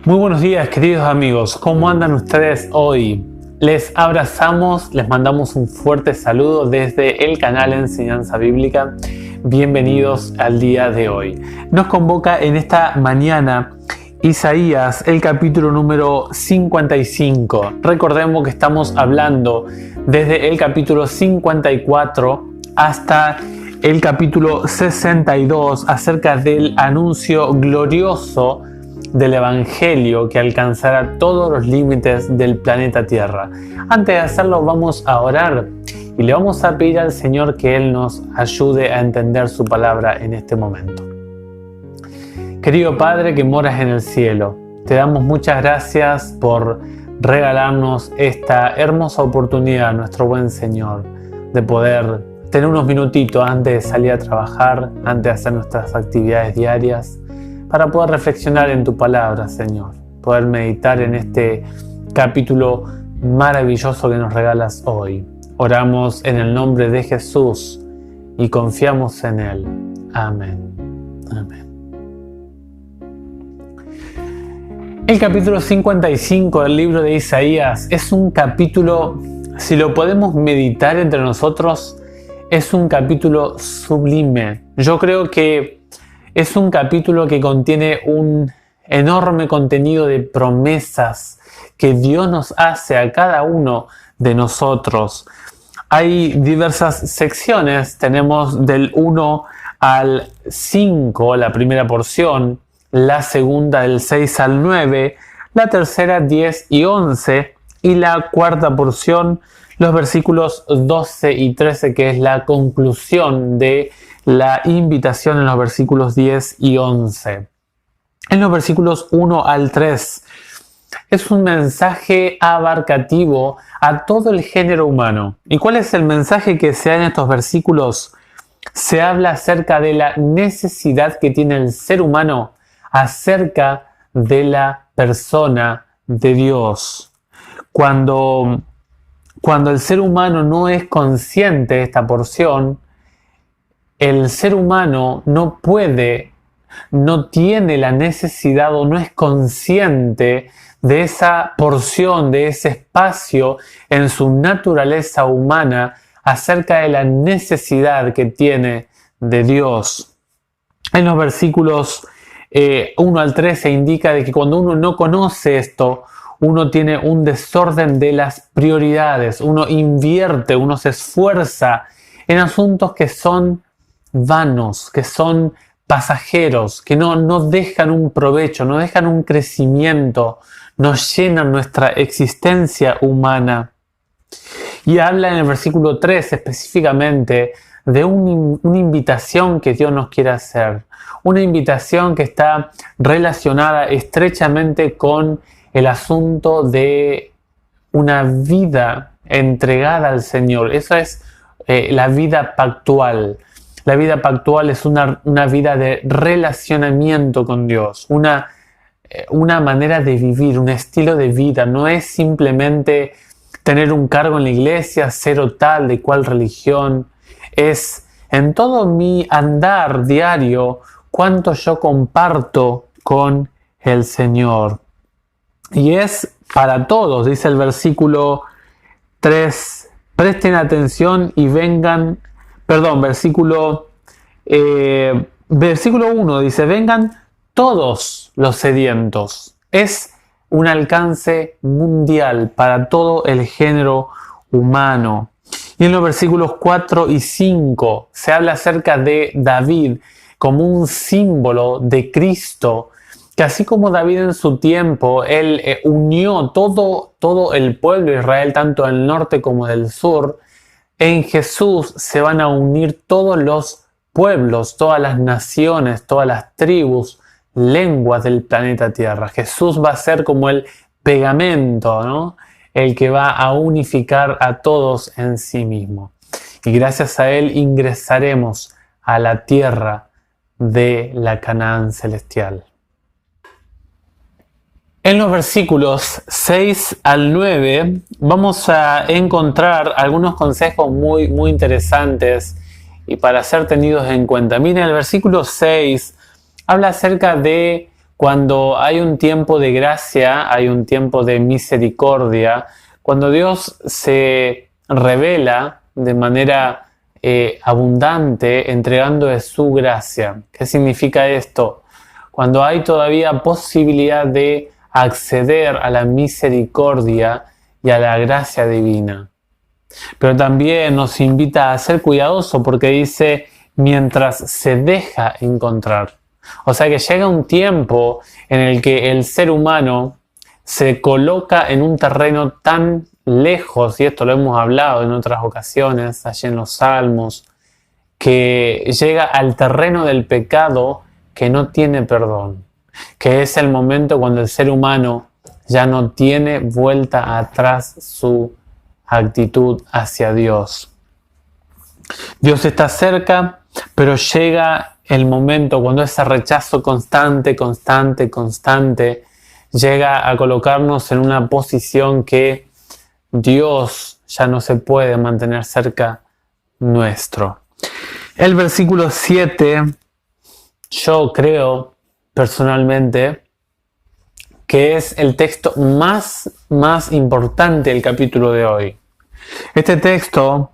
Muy buenos días, queridos amigos. ¿Cómo andan ustedes hoy? Les abrazamos, les mandamos un fuerte saludo desde el canal Enseñanza Bíblica. Bienvenidos al día de hoy. Nos convoca en esta mañana Isaías, el capítulo número 55. Recordemos que estamos hablando desde el capítulo 54 hasta el capítulo 62 acerca del anuncio glorioso del Evangelio que alcanzará todos los límites del planeta Tierra. Antes de hacerlo, vamos a orar y le vamos a pedir al Señor que Él nos ayude a entender su palabra en este momento. Querido Padre que moras en el cielo, te damos muchas gracias por regalarnos esta hermosa oportunidad, nuestro buen Señor, de poder tener unos minutitos antes de salir a trabajar, antes de hacer nuestras actividades diarias, para poder reflexionar en tu palabra, Señor, poder meditar en este capítulo maravilloso que nos regalas hoy. Oramos en el nombre de Jesús y confiamos en Él. Amén. Amén. El capítulo 55 del libro de Isaías es un capítulo, si lo podemos meditar entre nosotros, es un capítulo sublime. Yo creo que es un capítulo que contiene un enorme contenido de promesas que Dios nos hace a cada uno de nosotros. Hay diversas secciones, tenemos del 1 al 5, la primera porción, la segunda del 6 al 9, la tercera 10 y 11 y la cuarta porción, los versículos 12 y 13, que es la conclusión de la invitación en los versículos 10 y 11. En los versículos 1 al 3 es un mensaje abarcativo a todo el género humano. ¿Y cuál es el mensaje que se da en estos versículos? Se habla acerca de la necesidad que tiene el ser humano acerca de la persona de Dios. Cuando el ser humano no es consciente de esta porción, el ser humano no tiene la necesidad o no es consciente de esa porción, de ese espacio en su naturaleza humana acerca de la necesidad que tiene de Dios. En los versículos 1 al 3 se indica de que cuando uno no conoce esto, uno tiene un desorden de las prioridades, uno invierte, uno se esfuerza en asuntos que son vanos, que son pasajeros, que no dejan un provecho, no dejan un crecimiento, no llenan nuestra existencia humana. Y habla en el versículo 3 específicamente de una invitación que Dios nos quiere hacer, una invitación que está relacionada estrechamente con el asunto de una vida entregada al Señor. Eso es la vida pactual. La vida pactual es una vida de relacionamiento con Dios, una manera de vivir, un estilo de vida. No es simplemente tener un cargo en la iglesia, ser o tal de cual religión. Es en todo mi andar diario cuánto yo comparto con el Señor. Y es para todos, dice el versículo 3. Presten atención y vengan. Versículo 1 dice, vengan todos los sedientos. Es un alcance mundial para todo el género humano. Y en los versículos 4 y 5 se habla acerca de David como un símbolo de Cristo, que así como David en su tiempo, él unió todo el pueblo de Israel, tanto del norte como del sur. En Jesús se van a unir todos los pueblos, todas las naciones, todas las tribus, lenguas del planeta Tierra. Jesús va a ser como el pegamento, ¿no? El que va a unificar a todos en sí mismo. Y gracias a Él ingresaremos a la tierra de la Canaán celestial. En los versículos 6 al 9 vamos a encontrar algunos consejos muy interesantes y para ser tenidos en cuenta. Miren, el versículo 6 habla acerca de cuando hay un tiempo de gracia, hay un tiempo de misericordia, cuando Dios se revela de manera abundante, entregando de su gracia. ¿Qué significa esto? Cuando hay todavía posibilidad de acceder a la misericordia y a la gracia divina. Pero también nos invita a ser cuidadosos porque dice, mientras se deja encontrar. O sea que llega un tiempo en el que el ser humano se coloca en un terreno tan lejos, y esto lo hemos hablado en otras ocasiones, allí en los Salmos, que llega al terreno del pecado que no tiene perdón, que es el momento cuando el ser humano ya no tiene vuelta atrás su actitud hacia Dios. Dios está cerca, pero llega el momento cuando ese rechazo constante llega a colocarnos en una posición que Dios ya no se puede mantener cerca nuestro. El versículo 7, yo creo personalmente que es el texto más importante del capítulo de hoy. Este texto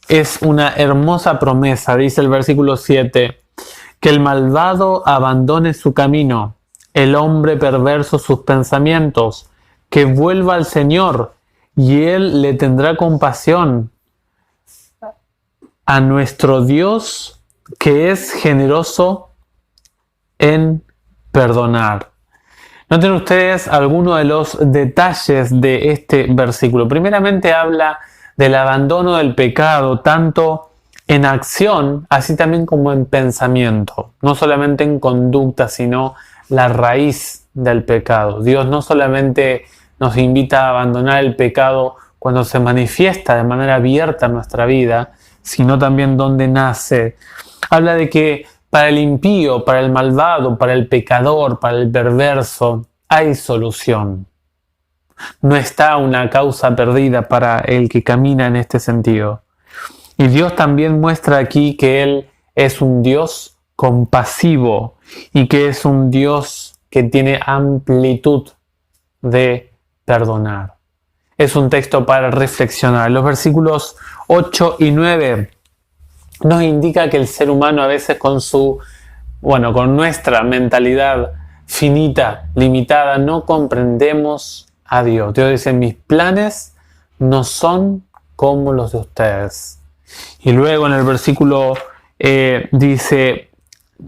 es una hermosa promesa, dice el versículo 7, que el malvado abandone su camino, el hombre perverso sus pensamientos, que vuelva al Señor y Él le tendrá compasión, a nuestro Dios que es generoso en perdonar. Noten ustedes algunos de los detalles de este versículo. Primeramente habla del abandono del pecado, tanto en acción, así también como en pensamiento. No solamente en conducta, sino la raíz del pecado. Dios no solamente nos invita a abandonar el pecado cuando se manifiesta de manera abierta en nuestra vida, sino también donde nace. Habla de que para el impío, para el malvado, para el pecador, para el perverso, hay solución. No está una causa perdida para el que camina en este sentido. Y Dios también muestra aquí que Él es un Dios compasivo y que es un Dios que tiene amplitud de perdonar. Es un texto para reflexionar. Los versículos 8 y 9 nos indica que el ser humano a veces con nuestra mentalidad finita, limitada, no comprendemos a Dios. Dios dice, mis planes no son como los de ustedes. Y luego en el versículo dice,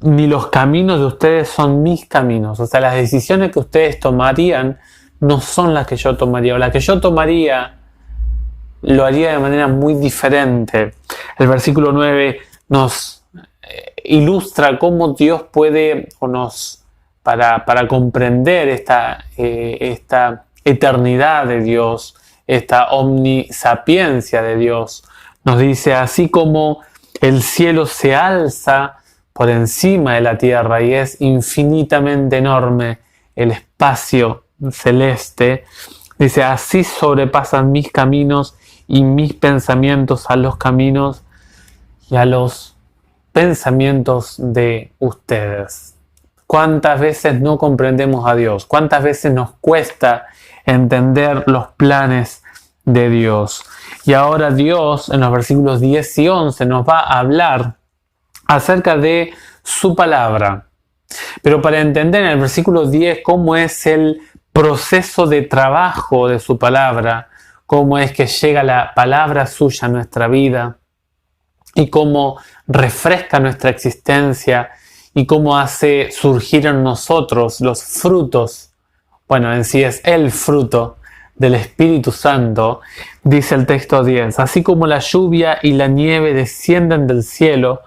ni los caminos de ustedes son mis caminos. O sea, las decisiones que ustedes tomarían no son las que yo tomaría. O las que yo tomaría lo haría de manera muy diferente. El versículo 9 nos ilustra cómo Dios puede, para comprender esta eternidad de Dios, esta omnisapiencia de Dios, nos dice, así como el cielo se alza por encima de la tierra y es infinitamente enorme el espacio celeste, dice, así sobrepasan mis caminos y mis pensamientos a los caminos y a los pensamientos de ustedes. ¿Cuántas veces no comprendemos a Dios? ¿Cuántas veces nos cuesta entender los planes de Dios? Y ahora Dios, en los versículos 10 y 11, nos va a hablar acerca de su palabra. Pero para entender en el versículo 10 cómo es el proceso de trabajo de su palabra, cómo es que llega la palabra suya a nuestra vida y cómo refresca nuestra existencia y cómo hace surgir en nosotros los frutos, en sí es el fruto del Espíritu Santo, dice el texto 10, así como la lluvia y la nieve descienden del cielo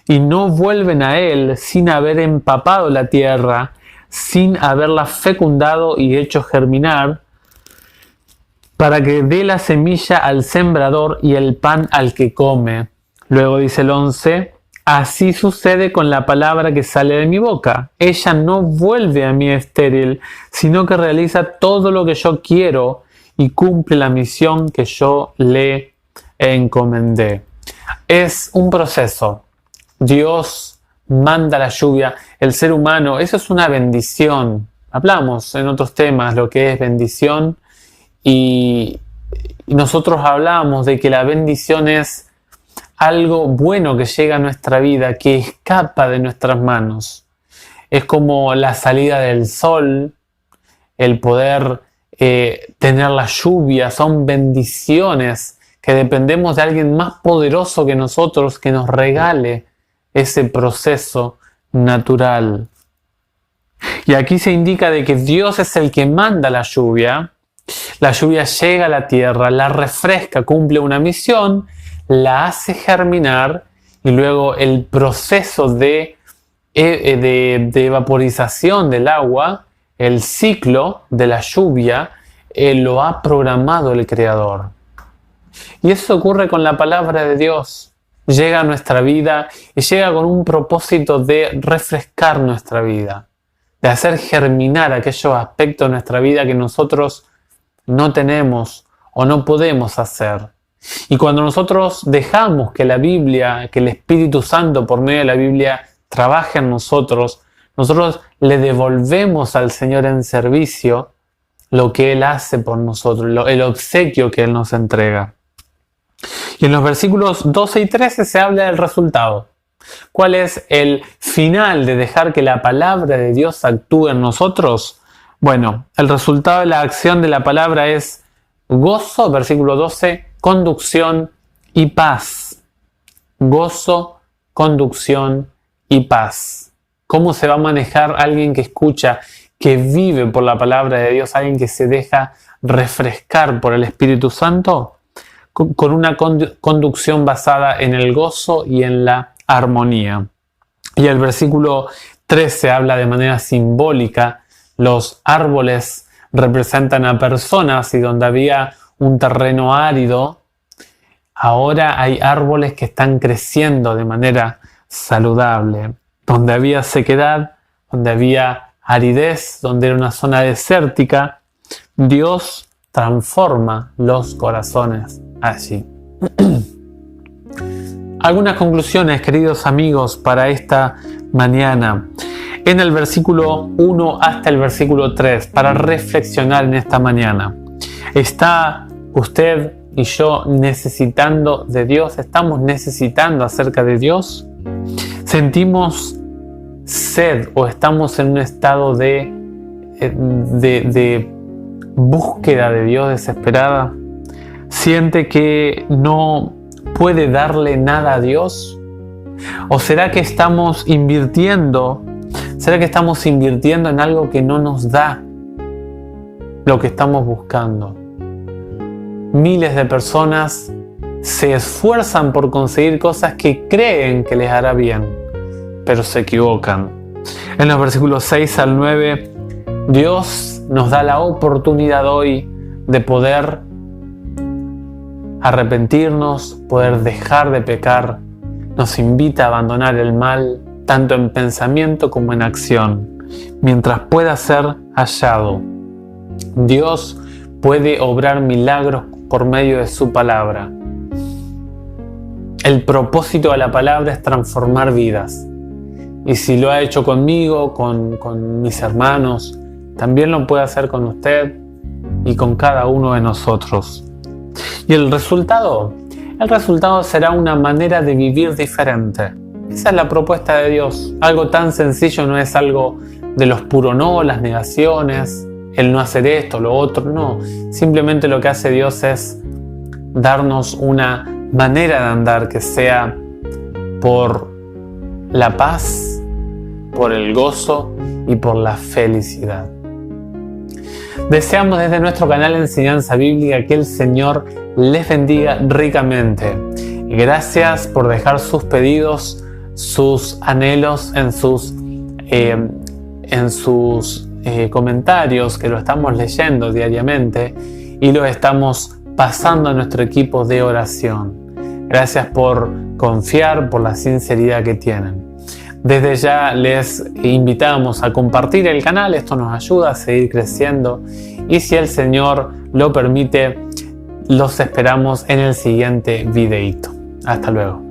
y no vuelven a él sin haber empapado la tierra, sin haberla fecundado y hecho germinar, para que dé la semilla al sembrador y el pan al que come. Luego dice el 11, así sucede con la palabra que sale de mi boca. Ella no vuelve a mí estéril, sino que realiza todo lo que yo quiero y cumple la misión que yo le encomendé. Es un proceso. Dios manda la lluvia, el ser humano, eso es una bendición. Hablamos en otros temas lo que es bendición y nosotros hablamos de que la bendición es algo bueno que llega a nuestra vida, que escapa de nuestras manos. Es como la salida del sol, el poder tener la lluvia, son bendiciones que dependemos de alguien más poderoso que nosotros que nos regale ese proceso natural. Y aquí se indica de que Dios es el que manda la lluvia llega a la tierra, la refresca, cumple una misión, la hace germinar y luego el proceso de evaporización del agua, el ciclo de la lluvia, lo ha programado el Creador. Y eso ocurre con la palabra de Dios. Llega a nuestra vida y llega con un propósito de refrescar nuestra vida, de hacer germinar aquellos aspectos de nuestra vida que nosotros no tenemos o no podemos hacer. Y cuando nosotros dejamos que la Biblia, que el Espíritu Santo por medio de la Biblia trabaje en nosotros le devolvemos al Señor en servicio lo que Él hace por nosotros, el obsequio que Él nos entrega. Y en los versículos 12 y 13 se habla del resultado. ¿Cuál es el final de dejar que la palabra de Dios actúe en nosotros? Bueno, el resultado de la acción de la palabra es gozo, versículo 12, conducción y paz. Gozo, conducción y paz. ¿Cómo se va a manejar alguien que escucha, que vive por la palabra de Dios, alguien que se deja refrescar por el Espíritu Santo? Con una conducción basada en el gozo y en la armonía. Y el versículo 13 habla de manera simbólica. Los árboles representan a personas y donde había un terreno árido, ahora hay árboles que están creciendo de manera saludable. Donde había sequedad, donde había aridez, donde era una zona desértica, Dios transforma los corazones allí. Algunas conclusiones, queridos amigos, para esta mañana. En el versículo 1 hasta el versículo 3, para reflexionar en esta mañana. ¿Está usted y yo necesitando de Dios? ¿Estamos necesitando acerca de Dios? ¿Sentimos sed o estamos en un estado de búsqueda de Dios desesperada? ¿Siente que no puede darle nada a Dios? ¿O será que estamos invirtiendo? ¿Será que estamos invirtiendo en algo que no nos da lo que estamos buscando? Miles de personas se esfuerzan por conseguir cosas que creen que les hará bien, pero se equivocan. En los versículos 6 al 9, Dios nos da la oportunidad hoy de poder arrepentirnos, poder dejar de pecar. Nos invita a abandonar el mal, tanto en pensamiento como en acción, mientras pueda ser hallado. Dios puede obrar milagros por medio de su palabra. El propósito de la palabra es transformar vidas. Y si lo ha hecho conmigo, con mis hermanos, también lo puede hacer con usted y con cada uno de nosotros. Y el resultado será una manera de vivir diferente. Esa es la propuesta de Dios. Algo tan sencillo, no es algo de los puro no, las negaciones, el no hacer esto, lo otro, no. Simplemente lo que hace Dios es darnos una manera de andar que sea por la paz, por el gozo y por la felicidad. Deseamos desde nuestro canal de Enseñanza Bíblica que el Señor les bendiga ricamente. Gracias por dejar sus pedidos, sus anhelos en sus comentarios, que lo estamos leyendo diariamente y lo estamos pasando a nuestro equipo de oración. Gracias por confiar, por la sinceridad que tienen. Desde ya les invitamos a compartir el canal, esto nos ayuda a seguir creciendo y si el Señor lo permite, los esperamos en el siguiente videíto. Hasta luego.